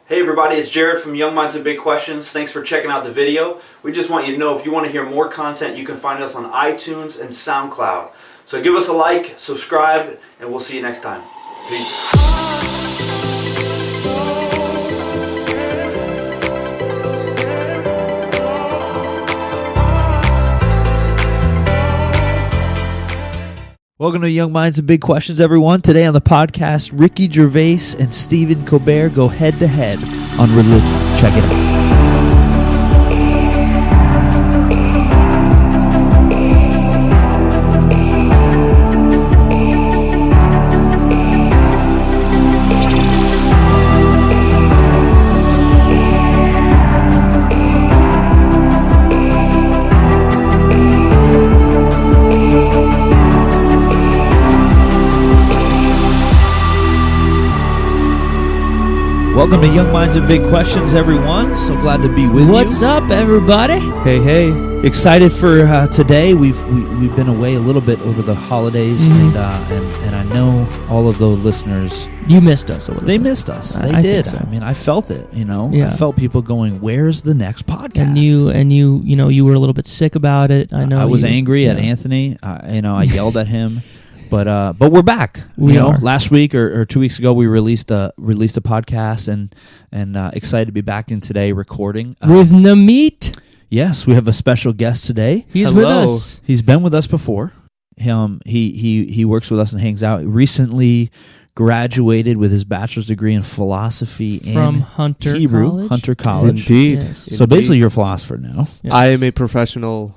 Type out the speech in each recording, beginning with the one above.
Hey everybody, it's Jared from Young Minds and Big Questions. Thanks for checking out the video. We just want you to know if you want to hear more content, you can find us on iTunes and SoundCloud. So give us a like, subscribe, and we'll see you next time. Peace. Welcome to Young Minds and Big Questions, everyone. Today on the podcast, Ricky Gervais and Stephen Colbert go head-to-head on religion. Check it out. Welcome to Young Minds and Big Questions, everyone. So glad to be with you. What's up, everybody? Hey. Excited for today. We've been away a little bit over the holidays, and I know all of those listeners. You missed us a little bit. They missed us. They did. I mean, I felt it. Yeah. I felt people going, "Where's the next podcast?" And you were a little bit sick about it. I know. I was angry at Anthony. I yelled at him. But we're back. We are. Last week or 2 weeks ago, we released a podcast, and excited to be back in today recording with Namit. Yes, we have a special guest today. He's with us. He's been with us before. He works with us and hangs out. Recently graduated with his bachelor's degree in philosophy from Hunter College. College. Indeed. Yes. So basically, you're a philosopher now. Yes. I am a professional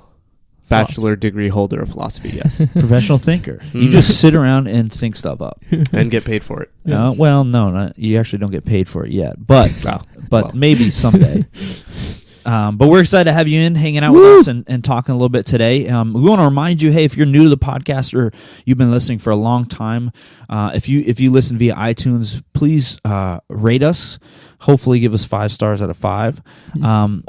bachelor degree holder of philosophy, yes. Professional thinker. You just sit around and think stuff up. And get paid for it. Yes. Well, no, you actually don't get paid for it yet, but maybe someday. But we're excited to have you in, hanging out with us and talking a little bit today. We want to remind you, hey, if you're new to the podcast or you've been listening for a long time, if you listen via iTunes, please rate us. Hopefully give us 5 stars out of 5.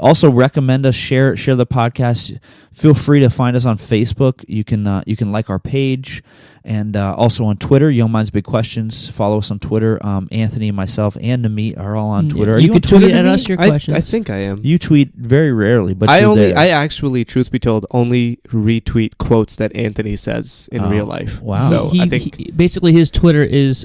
Also recommend us, share the podcast. Feel free to find us on Facebook. You can like our page, and also on Twitter, Young Minds Big Questions. Follow us on Twitter. Anthony, myself, and Namit are all on Twitter. You can tweet at us your questions. I think I am. You tweet very rarely, but I actually, truth be told, only retweet quotes that Anthony says in real life. Wow. So I think basically his Twitter is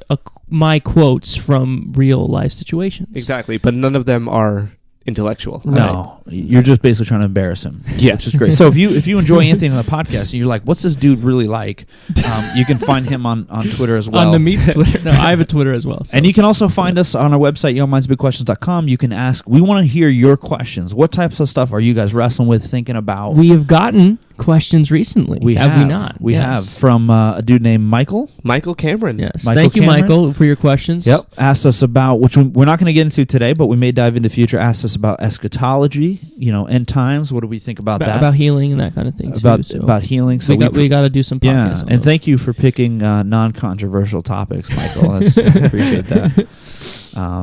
my quotes from real life situations. exactly, but none of them are intellectual. No, you're just basically trying to embarrass him. Yes. Which is great. So if you enjoy Anthony on the podcast and you're like, what's this dude really like? You can find him on Twitter as well. On Namit's Twitter. No, I have a Twitter as well. So. And you can also find us on our website, youngmindsbigquestions.com. You can ask. We want to hear your questions. What types of stuff are you guys wrestling with, thinking about? We have gotten questions recently. Have we not? We have from a dude named Michael. Michael Cameron. Yes. Michael Thank you, Cameron. Michael, for your questions. Yep. Asked us about, which we're not going to get into today, but we may dive into future. Asked us about eschatology, end times. What do we think about that? About healing and that kind of thing, About healing. So we got to do some podcasts. Yeah, and thank you for picking non-controversial topics, Michael. I appreciate that.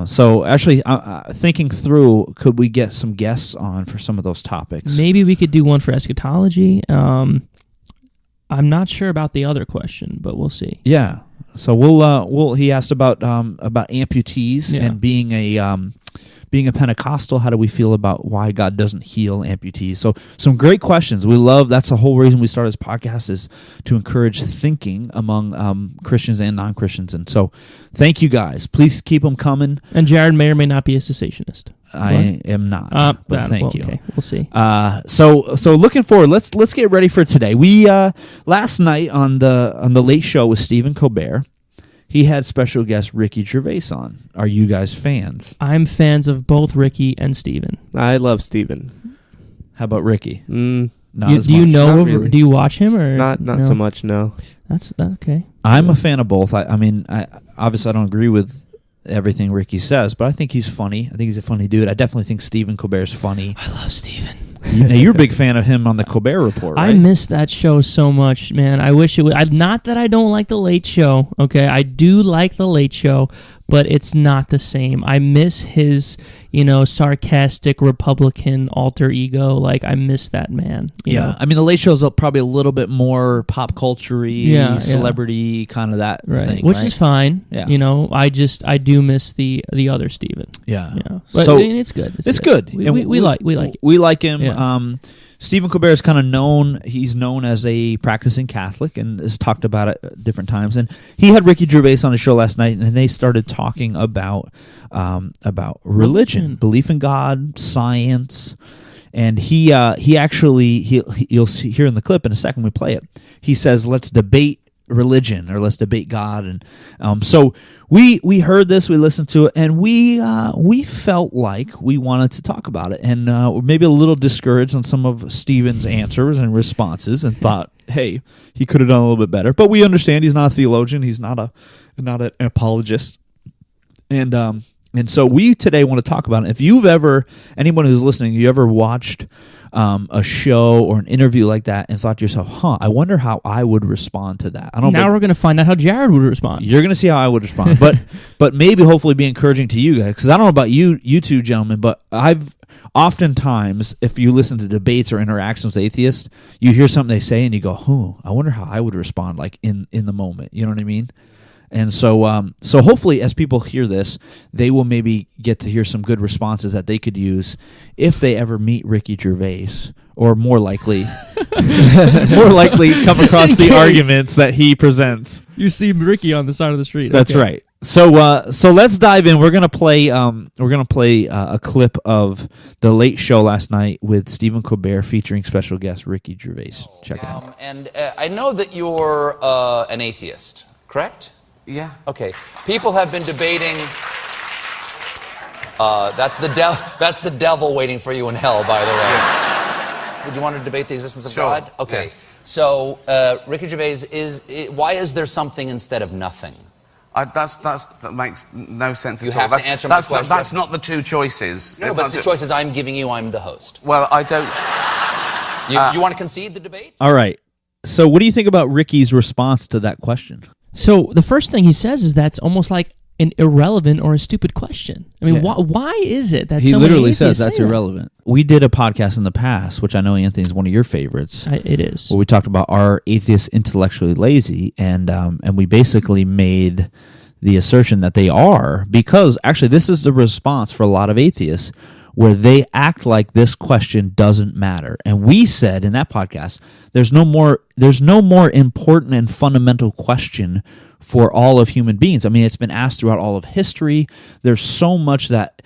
So actually, thinking through, could we get some guests on for some of those topics? Maybe we could do one for eschatology. I'm not sure about the other question, but we'll see. Yeah. So we'll. He asked about amputees and being a Pentecostal. How do we feel about why God doesn't heal amputees? So some great questions. We love. That's the whole reason we started this podcast, is to encourage thinking among Christians and non-Christians. And so, thank you guys. Please keep them coming. And Jared may or may not be a cessationist. I am not, but thank you. Okay, we'll see. So looking forward. Let's get ready for today. We last night on the Late Show with Stephen Colbert, he had special guest Ricky Gervais on. Are you guys fans? I'm fans of both Ricky and Stephen. I love Stephen. How about Ricky? Not as much. Not really. Do you watch him or not no? so much? No. That's okay. I'm a fan of both. I mean, obviously I don't agree with everything Ricky says, but I think he's funny. I think he's a funny dude. I definitely think Stephen Colbert's funny. I love Stephen. You're a big fan of him on the Colbert Report, right? I miss that show so much, man. I wish it would. Not that I don't like The Late Show, okay? I do like The Late Show, but it's not the same. I miss his, sarcastic Republican alter ego. Like, I miss that man. You know? I mean, the Late Show's probably a little bit more pop culture-y, celebrity kind of that thing, which is fine. Yeah. I do miss the other Stephen. Yeah. But So it's good. it's good. We And like it. We like him. Yeah. Stephen Colbert is kind of known. He's known as a practicing Catholic and has talked about it at different times. And he had Ricky Gervais on his show last night, and they started talking about religion, belief in God, science. And he actually you'll see here in the clip in a second we play it. He says, "Let's debate religion, or let's debate God." And so we heard this, we listened to it, and we felt like we wanted to talk about it, and we're maybe a little discouraged on some of Stephen's answers and responses, and thought, hey, he could have done a little bit better. But we understand he's not a theologian, he's not an apologist, and so we today want to talk about it. If anyone who's listening, you ever watched a show or an interview like that and thought to yourself, I wonder how I would respond to that. I don't know. Now we're going to find out how Jared would respond. You're going to see how I would respond. but maybe hopefully be encouraging to you guys, because I don't know about you two gentlemen, but I've oftentimes, if you listen to debates or interactions with atheists, you hear something they say and you go, I wonder how I would respond, like in the moment. You know what I mean? And so hopefully as people hear this, they will maybe get to hear some good responses that they could use if they ever meet Ricky Gervais, or more likely come across the arguments that he presents. You see Ricky on the side of the street. That's right. So let's dive in. We're gonna play a clip of the Late Show last night with Stephen Colbert featuring special guest Ricky Gervais. Check it out. And I know that you're an atheist, correct? Yeah. Okay. People have been debating. That's the devil waiting for you in hell, by the way. Yeah. Would you want to debate the existence of God? Okay. Yeah. So Ricky Gervais why is there something instead of nothing? That makes no sense at all. You have to answer my question. That's not the two choices. No, but the choices I'm giving you, I'm the host. Well, I don't. You want to concede the debate? All right. So what do you think about Ricky's response to that question? So the first thing he says is that's almost like an irrelevant or a stupid question. I mean, why is it that he so literally many says atheists that's say irrelevant? We did a podcast in the past, which I know, Anthony, is one of your favorites. It is. Where we talked about, are atheists intellectually lazy, and we basically made the assertion that they are, because actually this is the response for a lot of atheists, where they act like this question doesn't matter. And we said in that podcast, there's no more important and fundamental question for all of human beings. I mean, it's been asked throughout all of history. There's so much that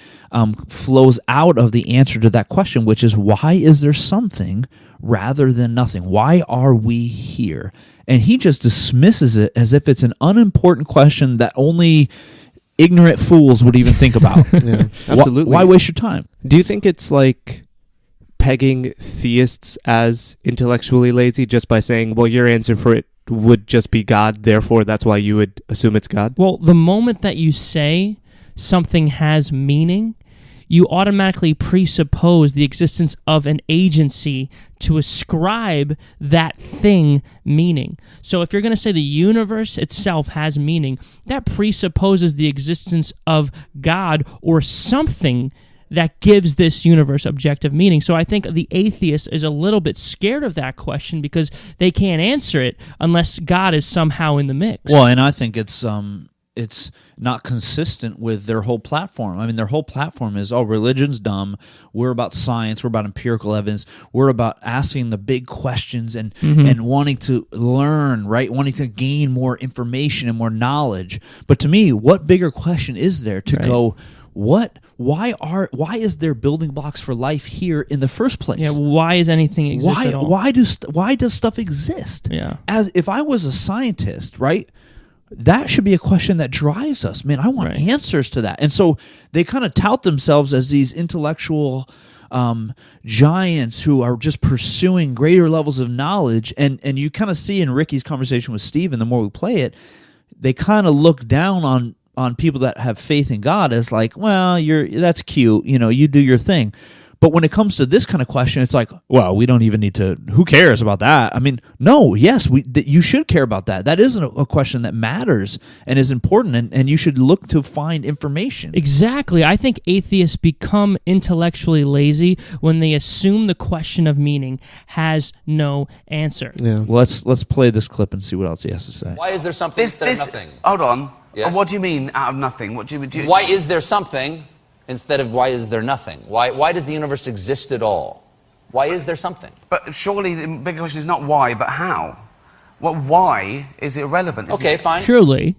flows out of the answer to that question, which is, why is there something rather than nothing? Why are we here? And he just dismisses it as if it's an unimportant question that only ignorant fools would even think about. Yeah, absolutely. Why waste your time? Do you think it's like pegging theists as intellectually lazy just by saying, well, your answer for it would just be God, therefore that's why you would assume it's God? Well, the moment that you say something has meaning, you automatically presuppose the existence of an agency to ascribe that thing meaning. So if you're going to say the universe itself has meaning, that presupposes the existence of God or something that gives this universe objective meaning. So I think the atheist is a little bit scared of that question because they can't answer it unless God is somehow in the mix. Well, and I think it's not consistent with their whole platform. I mean, their whole platform is, religion's dumb. We're about science. We're about empirical evidence. We're about asking the big questions and wanting to learn, right? Wanting to gain more information and more knowledge. But to me, what bigger question is there to go, why is there building blocks for life here in the first place? Yeah, why is anything exist at all? Why does stuff exist? Yeah. As if I was a scientist, right? That should be a question that drives us. Man, I want answers to that. And so they kind of tout themselves as these intellectual giants who are just pursuing greater levels of knowledge. And you kind of see in Ricky's conversation with Stephen, the more we play it, they kind of look down on people that have faith in God as like, well, that's cute, you do your thing. But when it comes to this kind of question, it's like, well, we don't even need to. Who cares about that? I mean, no, yes, you should care about that. That is a question that matters and is important, and you should look to find information. Exactly. I think atheists become intellectually lazy when they assume the question of meaning has no answer. Yeah. Well, let's play this clip and see what else he has to say. Why is there something instead of nothing? Hold on. Yes? What do you mean out of nothing? What do you Why is there something instead of why is there nothing? Why does the universe exist at all? Why is there something? But surely the bigger question is not why, but how. Well, why is irrelevant, isn't Okay, it? fine. Surely.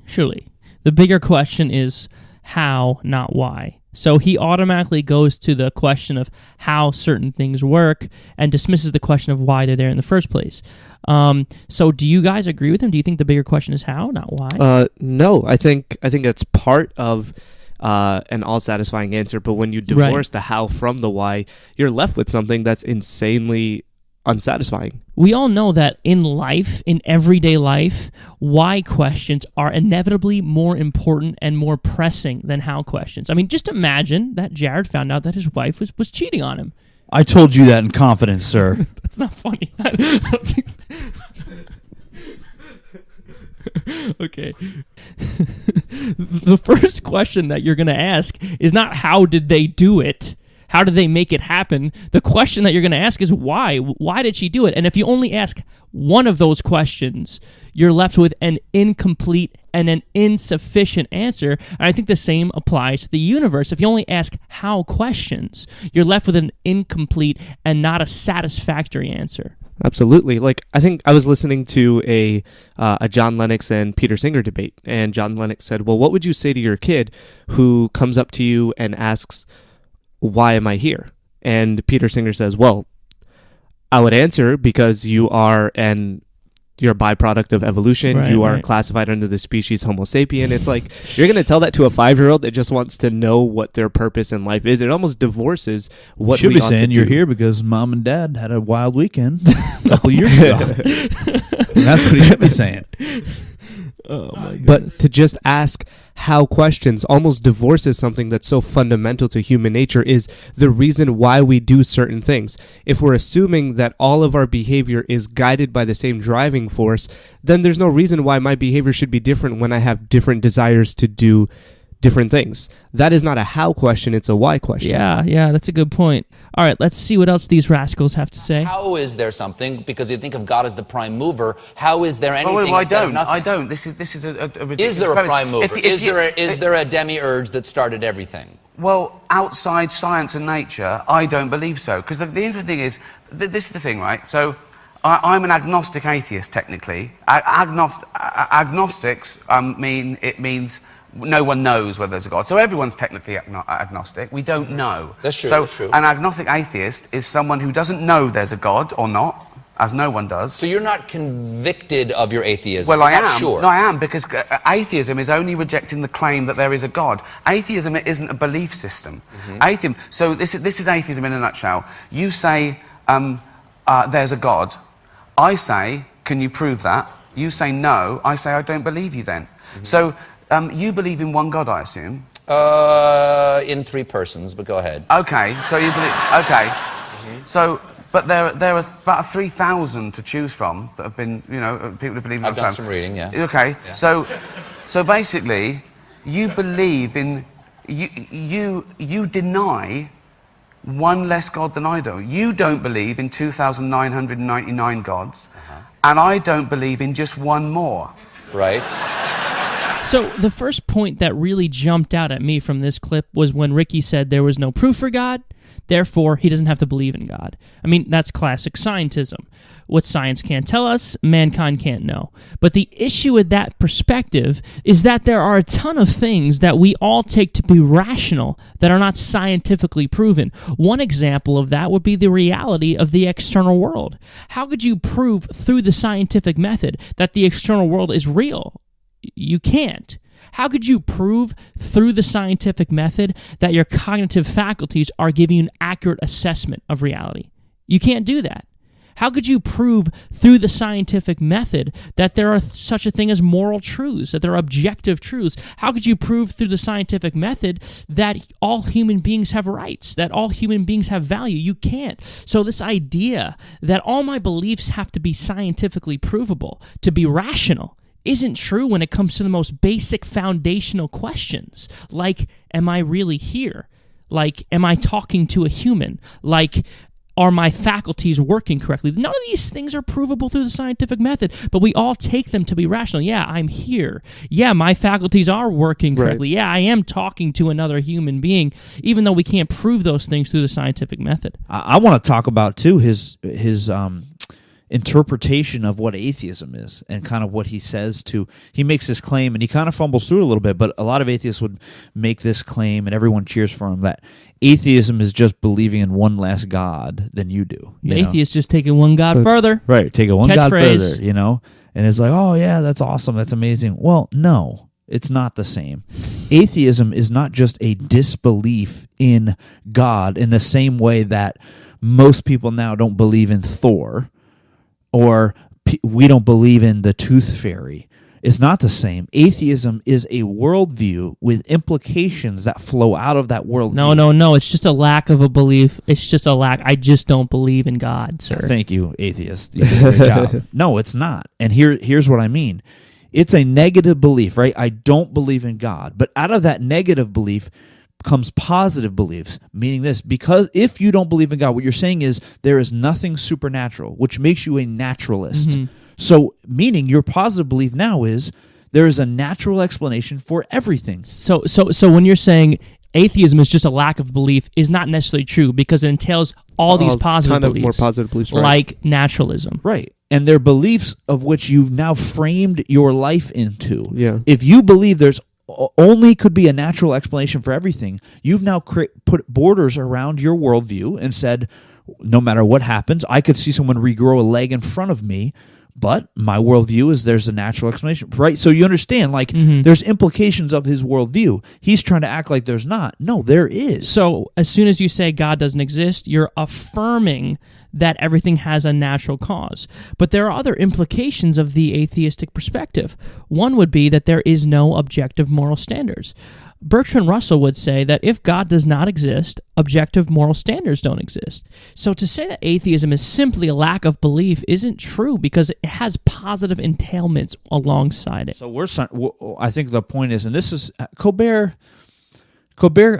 The bigger question is how, not why. So he automatically goes to the question of how certain things work and dismisses the question of why they're there in the first place. So do you guys agree with him? Do you think the bigger question is how, not why? No, I think it's part of an all-satisfying answer, but when you divorce the how from the why, you're left with something that's insanely unsatisfying. We all know that in life, in everyday life, why questions are inevitably more important and more pressing than how questions. I mean, just imagine that Jared found out that his wife was cheating on him. I told you that in confidence, sir. That's not funny. Okay. The first question that you're going to ask is not how did they do it? How did they make it happen? The question that you're going to ask is why? Why did she do it? And if you only ask one of those questions, you're left with an incomplete and an insufficient answer. And I think the same applies to the universe. If you only ask how questions, you're left with an incomplete and not a satisfactory answer. Absolutely. Like, I think I was listening to a John Lennox and Peter Singer debate, and John Lennox said, well, what would you say to your kid who comes up to you and asks, why am I here? And Peter Singer says, well, I would answer because you're a byproduct of evolution. Right, you are right. classified under the species Homo sapien. It's like, you're going to tell that to a 5-year-old that just wants to know what their purpose in life is. It almost divorces what Should we be ought to saying do. you're here because mom and dad had a wild weekend a couple years ago. That's what he should be saying. Oh my goodness. But to just ask how questions almost divorces something that's so fundamental to human nature is the reason why we do certain things. If we're assuming that all of our behavior is guided by the same driving force, then there's no reason why my behavior should be different when I have different desires to do different things. That is not a how question, it's a why question. Yeah, that's a good point. All right, let's see what else these rascals have to say. How is there something? Because you think of God as the prime mover. How is there anything Well, instead of nothing? I don't. This is a ridiculous Is there a premise. prime mover? If Is there a demiurge that started everything? Well, outside science and nature, I don't believe so. Because the interesting thing is, this is the thing, right? So, I'm an agnostic atheist, technically. Agnostics means no one knows whether there's a God. So everyone's technically agnostic. We don't know. That's true, So that's true. an agnostic atheist is someone who doesn't know there's a God or not, as no one does. So you're not convicted of your atheism? Well, I You're not am. Sure. No, I am, because atheism is only rejecting the claim that there is a God. Atheism isn't a belief system. Atheism. So this is atheism in a nutshell. You say there's a God. I say, can you prove that? You say no. I say I don't believe you then. So you believe in one God, I assume. In 3 persons, but go ahead. Okay. So you believe. Okay. So. But there are about 3,000 to choose from that have been, people who believe in. I've done some reading, yeah. Okay, Yeah. so basically, you believe in you deny one less God than I do. You don't believe in 2,999 gods, and I don't believe in just one more. Right. So the first point that really jumped out at me from this clip was when Ricky said there was no proof for God, therefore he doesn't have to believe in God. I mean, that's classic scientism. What science can't tell us, mankind can't know. But the issue with that perspective is that there are a ton of things that we all take to be rational that are not scientifically proven. One example of that would be the reality of the external world. How could you prove through the scientific method that the external world is real? You can't. How could you prove through the scientific method that your cognitive faculties are giving you an accurate assessment of reality? You can't do that. How could you prove through the scientific method that there are such a thing as moral truths, that there are objective truths? How could you prove through the scientific method that all human beings have rights, that all human beings have value? You can't. So this idea that all my beliefs have to be scientifically provable, to be rational, isn't true when it comes to the most basic foundational questions, like, am I really here? Like, am I talking to a human? Like, are my faculties working correctly? None of these things are provable through the scientific method, but we all take them to be rational. Yeah, I'm here. Yeah, my faculties are working correctly. Right. Yeah, I am talking to another human being, even though we can't prove those things through the scientific method. I want to talk about, too, his interpretation of what atheism is and kind of what he says he makes this claim, and he kind of fumbles through it a little bit, but a lot of atheists would make this claim, and everyone cheers for him, that atheism is just believing in one less God than you do. The atheist just taking one God further. Right, take it one God Catchphrase. further, and it's like, oh yeah, that's awesome, that's amazing. Well, no, it's not the same. Atheism is not just a disbelief in God in the same way that most people now don't believe in Thor, or we don't believe in the tooth fairy. It's not the same. Atheism is a worldview with implications that flow out of that worldview. No. It's just a lack of a belief. It's just a lack. I just don't believe in God, sir. Thank you, atheist. You did a great job. No, it's not. And here's what I mean. It's a negative belief, right? I don't believe in God. But out of that negative belief comes positive beliefs, meaning this: because if you don't believe in God, what you're saying is there is nothing supernatural, which makes you a naturalist. Mm-hmm. So, meaning your positive belief now is there is a natural explanation for everything. So when you're saying atheism is just a lack of belief, is not necessarily true, because it entails all these positive beliefs, more positive beliefs, right? Like naturalism, right? And they're beliefs of which you've now framed your life into. Yeah. If you believe there's only could be a natural explanation for everything, you've now put borders around your worldview and said, no matter what happens, I could see someone regrow a leg in front of me, but my worldview is there's a natural explanation, right? So you understand, there's implications of his worldview. He's trying to act like there's not. No, there is. So as soon as you say God doesn't exist, you're affirming that everything has a natural cause. But there are other implications of the atheistic perspective. One would be that there is no objective moral standards. Bertrand Russell would say that if God does not exist, objective moral standards don't exist. So to say that atheism is simply a lack of belief isn't true, because it has positive entailments alongside it. So I think the point is, and this is Colbert,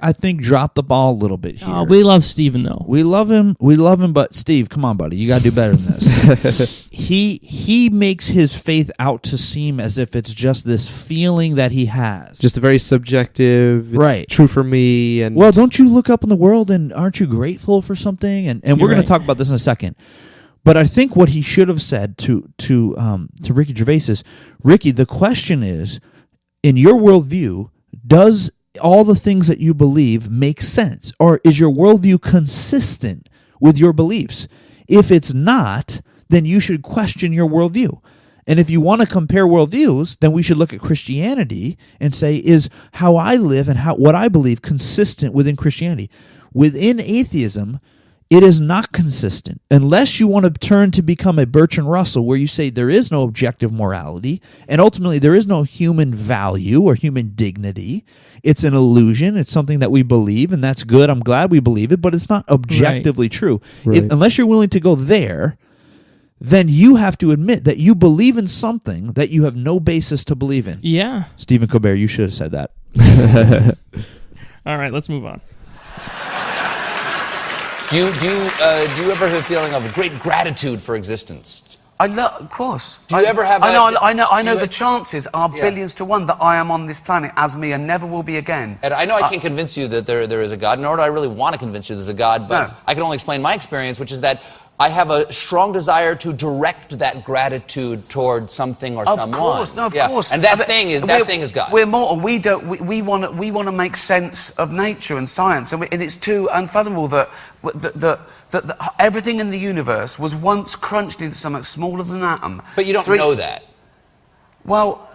I think, dropped the ball a little bit here. Oh, we love Stephen, though. We love him, but Steve, come on, buddy. You got to do better than this. He makes his faith out to seem as if it's just this feeling that he has. Just a very subjective, right? True for me. And well, don't you look up in the world and aren't you grateful for something? And we're going to talk about this in a second. But I think what he should have said to Ricky Gervais is, Ricky, the question is, in your worldview, does all the things that you believe make sense? Or is your worldview consistent with your beliefs? If it's not, then you should question your worldview. And if you want to compare worldviews, then we should look at Christianity and say, is how I live and what I believe consistent within Christianity? Within atheism, it is not consistent. Unless you want to turn to become a Bertrand Russell, where you say there is no objective morality, and ultimately there is no human value or human dignity. It's an illusion. It's something that we believe, and that's good. I'm glad we believe it, but it's not objectively true. Right. Unless you're willing to go there, then you have to admit that you believe in something that you have no basis to believe in. Yeah. Stephen Colbert, you should have said that. All right, let's move on. Do you ever have a feeling of great gratitude for existence? Of course. Do you ever have? I know. The chances are billions to one that I am on this planet as me and never will be again. And I know I can't convince you that there is a God, nor do I really want to convince you there's a God. But No. I can only explain my experience, which is that I have a strong desire to direct that gratitude toward something or someone. Of course. And that thing is God. We're mortal. We want to make sense of nature and science, and it's too unfathomable that everything in the universe was once crunched into something smaller than an atom. But you don't know that. Well.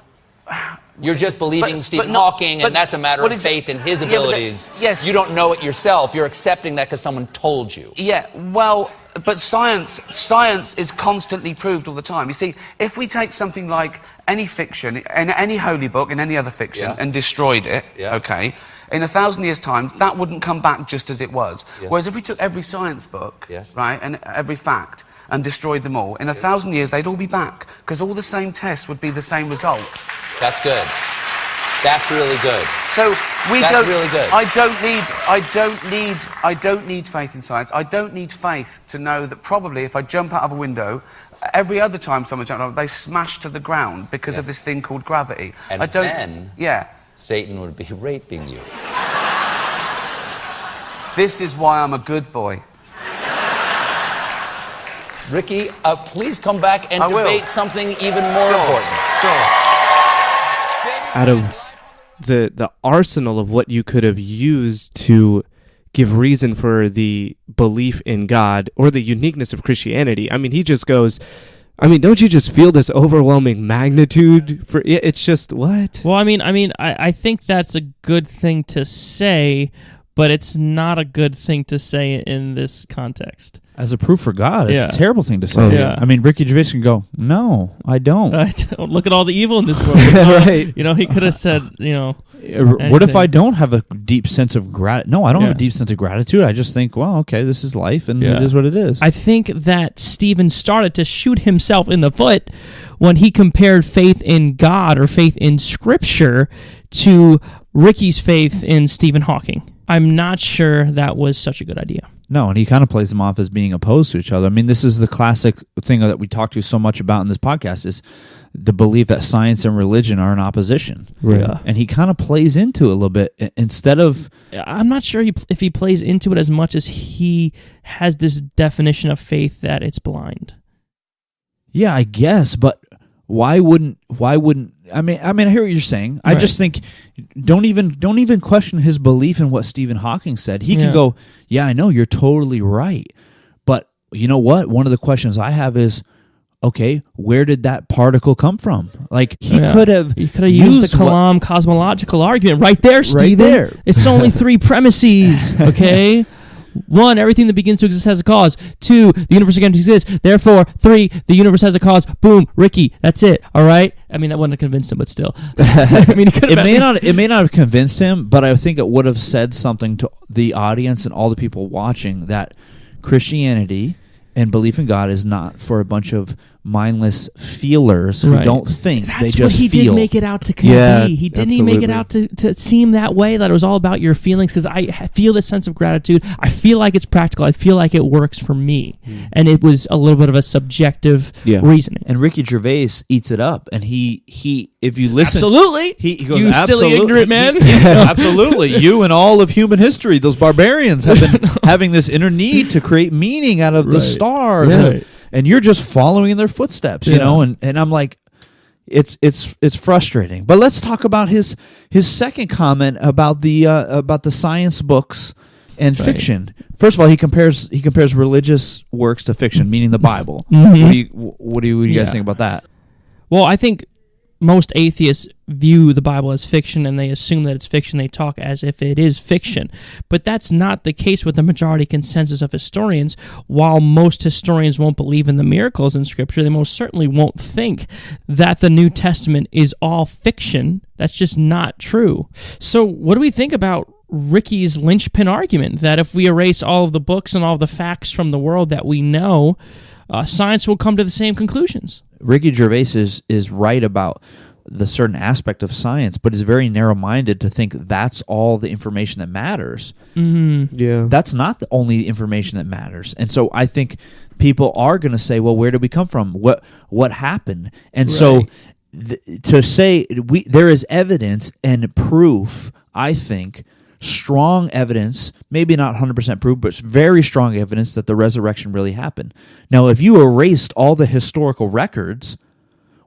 You're just believing Stephen Hawking, and that's a matter of faith in his abilities. Yes. You don't know it yourself. You're accepting that because someone told you. Yeah, well, But science is constantly proved all the time. You see, if we take something like any fiction, in any holy book, in any other fiction, and destroyed it, okay, in 1,000 years' time, that wouldn't come back just as it was. Whereas if we took every science book, right, and every fact, and destroyed them all, in 1,000 years, they'd all be back, because all the same tests would be the same result. That's good. That's really good. So That's really good. I don't need faith in science. I don't need faith to know that probably if I jump out of a window, every other time someone jumps out, they smash to the ground because of this thing called gravity. And I don't. then Satan would be raping you. This is why I'm a good boy. Ricky, please come back and I will. debate something even more important. Sure. Out of the arsenal of what you could have used to give reason for the belief in God or the uniqueness of Christianity, I mean, he just goes, I mean, don't you just feel this overwhelming magnitude for it? It's just what? Well, I think that's a good thing to say, but it's not a good thing to say in this context. As a proof for God, it's a terrible thing to say. Yeah. I mean, Ricky Gervais can go, no, I don't. I don't look at all the evil in this world. Right. You know, he could have said, What if I don't have a deep sense of gratitude? No, I don't have a deep sense of gratitude. I just think, well, okay, this is life, and it is what it is. I think that Stephen started to shoot himself in the foot when he compared faith in God or faith in Scripture to Ricky's faith in Stephen Hawking. I'm not sure that was such a good idea. No, and he kind of plays them off as being opposed to each other. I mean, this is the classic thing that we talk to so much about in this podcast is the belief that science and religion are in opposition. Right. Yeah. And he kind of plays into it a little bit instead of... I'm not sure if he plays into it as much as he has this definition of faith that it's blind. Yeah, I guess, but why wouldn't I mean I hear what you're saying. I just think don't even question his belief in what Stephen Hawking said. He can go, yeah, I know you're totally right. But you know what? One of the questions I have is, okay, where did that particle come from? Like he could have used the Kalam cosmological argument right there, Stephen. Right there. It's only three premises, okay? 1, everything that begins to exist has a cause. 2, the universe again exists. Therefore, 3, the universe has a cause. Boom, Ricky, that's it. All right. I mean, that wouldn't have convinced him, but still. I mean, it may not have convinced him, but I think it would have said something to the audience and all the people watching that Christianity and belief in God is not for a bunch of mindless feelers who don't think. That's they just what he feel. did make it out to convey. Yeah, He didn't even make it out to seem that way, that it was all about your feelings, because I feel this sense of gratitude. I feel like it's practical. I feel like it works for me. And it was a little bit of a subjective reasoning. And Ricky Gervais eats it up, and he if you listen, Absolutely. he goes, you absolutely, silly ignorant man. Absolutely, you and all of human history, those barbarians have been having this inner need to create meaning out of the stars, and you're just following in their footsteps, you know. And I'm like, it's frustrating. But let's talk about his second comment about the science books and fiction. First of all, he compares religious works to fiction, meaning the Bible. What do you guys think about that? Well, I think most atheists view the Bible as fiction, and they assume that it's fiction. They talk as if it is fiction. But that's not the case with the majority consensus of historians. While most historians won't believe in the miracles in Scripture, they most certainly won't think that the New Testament is all fiction. That's just not true. So what do we think about Ricky's linchpin argument that if we erase all of the books and all of the facts from the world that we know, science will come to the same conclusions? Ricky Gervais is right about the certain aspect of science, but is very narrow-minded to think that's all the information that matters. Yeah, that's not the only information that matters. And so I think people are going to say, well, where did we come from? What happened? And so to say there is evidence and proof, I think, strong evidence, maybe not 100% proof, but very strong evidence that the resurrection really happened. Now, if you erased all the historical records,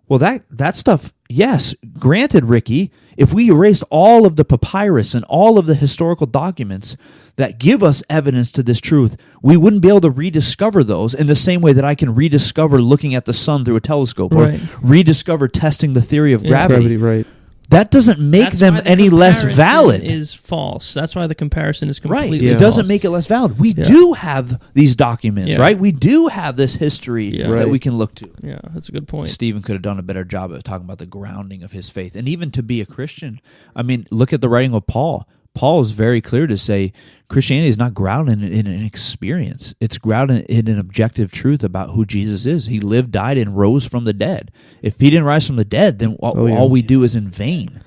well, that stuff, yes, granted, Ricky, if we erased all of the papyrus and all of the historical documents that give us evidence to this truth, we wouldn't be able to rediscover those in the same way that I can rediscover looking at the sun through a telescope or rediscover testing the theory of gravity. Right. that doesn't make That's them why the any less comparison valid. Is false. That's why the comparison is Right. completely It false. doesn't make it less valid. We do have these documents, Yeah. right? We do have this history that Right. we can look to. Yeah, that's a good point. Stephen could have done a better job of talking about the grounding of his faith. And even to be a Christian, I mean, look at the writing of Paul. Paul is very clear to say Christianity is not grounded in an experience. It's grounded in an objective truth about who Jesus is. He lived, died, and rose from the dead. If he didn't rise from the dead, then all we do is in vain.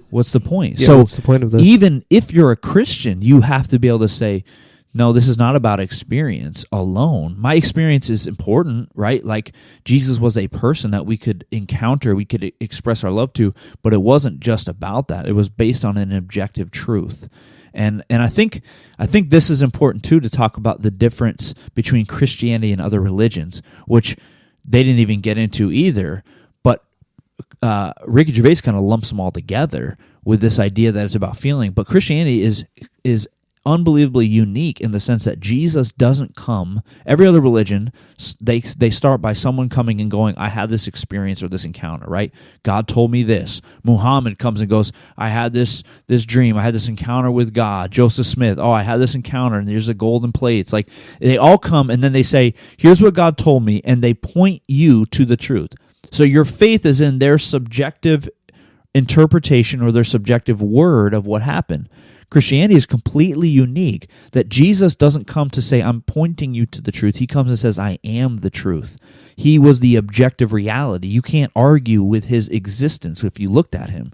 What's the point? Yeah, so what's the point of this? Even if you're a Christian, you have to be able to say, no, this is not about experience alone. My experience is important, right? Like Jesus was a person that we could encounter, we could express our love to, but it wasn't just about that. It was based on an objective truth. And I think this is important too, to talk about the difference between Christianity and other religions, which they didn't even get into either. But Ricky Gervais kind of lumps them all together with this idea that it's about feeling. But Christianity is unbelievably unique in the sense that Jesus doesn't come. Every other religion, they start by someone coming and going, I had this experience or this encounter, right? God told me this. Muhammad comes and goes, I had this dream. I had this encounter with God. Joseph Smith, I had this encounter, and there's the golden plates. Like, they all come and then they say, here's what God told me, and they point you to the truth. So your faith is in their subjective interpretation or their subjective word of what happened. Christianity is completely unique, that Jesus doesn't come to say, I'm pointing you to the truth. He comes and says, I am the truth. He was the objective reality. You can't argue with his existence if you looked at him.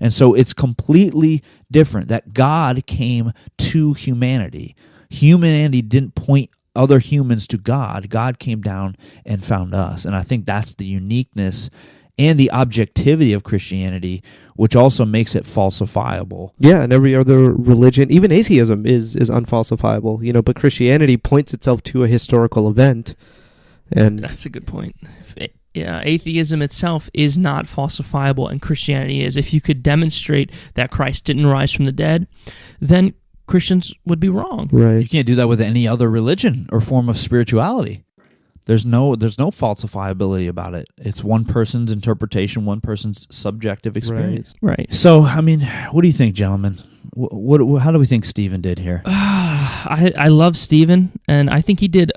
And so it's completely different that God came to humanity. Humanity didn't point other humans to God. God came down and found us. And I think that's the uniqueness and the objectivity of Christianity, which also makes it falsifiable. Yeah, and every other religion, even atheism, is unfalsifiable. But Christianity points itself to a historical event, and That's a good point. Atheism itself is not falsifiable, and Christianity is. If you could demonstrate that Christ didn't rise from the dead, then Christians would be wrong. right. You can't do that with any other religion or form of spirituality. There's no falsifiability about it. It's one person's interpretation, one person's subjective experience. Right. So, I mean, what do you think, gentlemen? How do we think Stephen did here? I love Stephen, and I think he did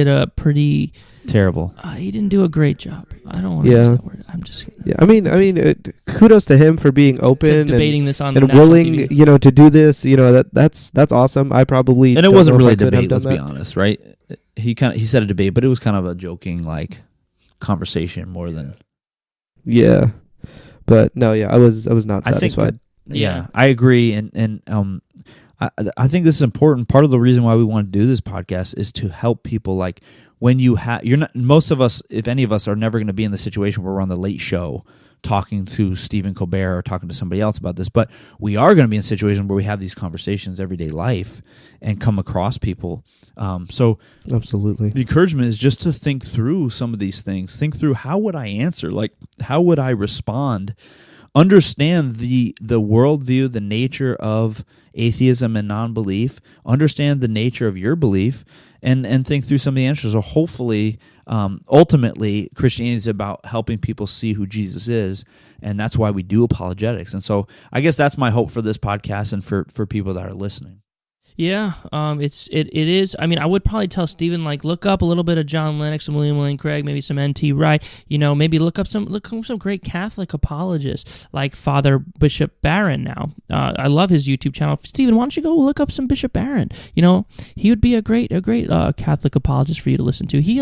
a pretty Terrible. he didn't do a great job. I don't want to Yeah. use that word. I'm just Yeah, I mean, kudos to him for being open debating this on and national willing, TV. to do this. That's awesome. I probably And it don't wasn't know really if a I could have debate, done let's be that. honest, right? He said a debate, but it was kind of a joking, like, conversation more than... Yeah, but no, yeah, I was not satisfied. Yeah, I agree, and I think this is important. Part of the reason why we want to do this podcast is to help people. Like, when most of us, if any of us, are never going to be in the situation where we're on the Late Show talking to Stephen Colbert or talking to somebody else about this, but we are going to be in a situation where we have these conversations everyday life and come across people. So Absolutely. the encouragement is just to think through some of these things. Think through, how would I answer? Like, how would I respond? Understand the worldview, the nature of atheism and non-belief. Understand the nature of your belief, and think through some of the answers. Or hopefully, ultimately, Christianity is about helping people see who Jesus is, and that's why we do apologetics. And so, I guess that's my hope for this podcast and for people that are listening. Yeah, it is. I mean, I would probably tell Stephen, like, look up a little bit of John Lennox and William Lane Craig, maybe some N.T. Wright. Maybe look up some great Catholic apologists like Father Bishop Barron. Now, I love his YouTube channel. Stephen, why don't you go look up some Bishop Barron? He would be a great Catholic apologist for you to listen to. He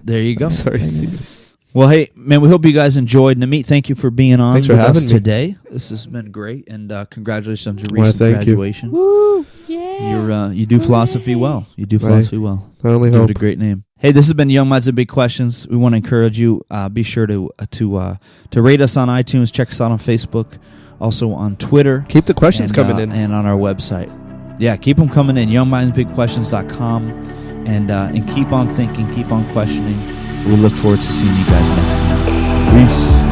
There you go. Sorry, Steve. Well, hey, man, we hope you guys enjoyed. Namit, thank you for being on Thanks for with us having me. today. This has been great, and congratulations on your Well, recent thank you. graduation. Woo! Yeah. You do philosophy well. You do philosophy well. I only Give hope. it a great name. Hey, this has been Young Minds and Big Questions. We want to encourage you. Be sure to rate us on iTunes. Check us out on Facebook. Also on Twitter. Keep the questions and, coming in. and on our website. Yeah, keep them coming in. YoungMindsBigQuestions.com, and keep on thinking. Keep on questioning. We look forward to seeing you guys next time. Peace.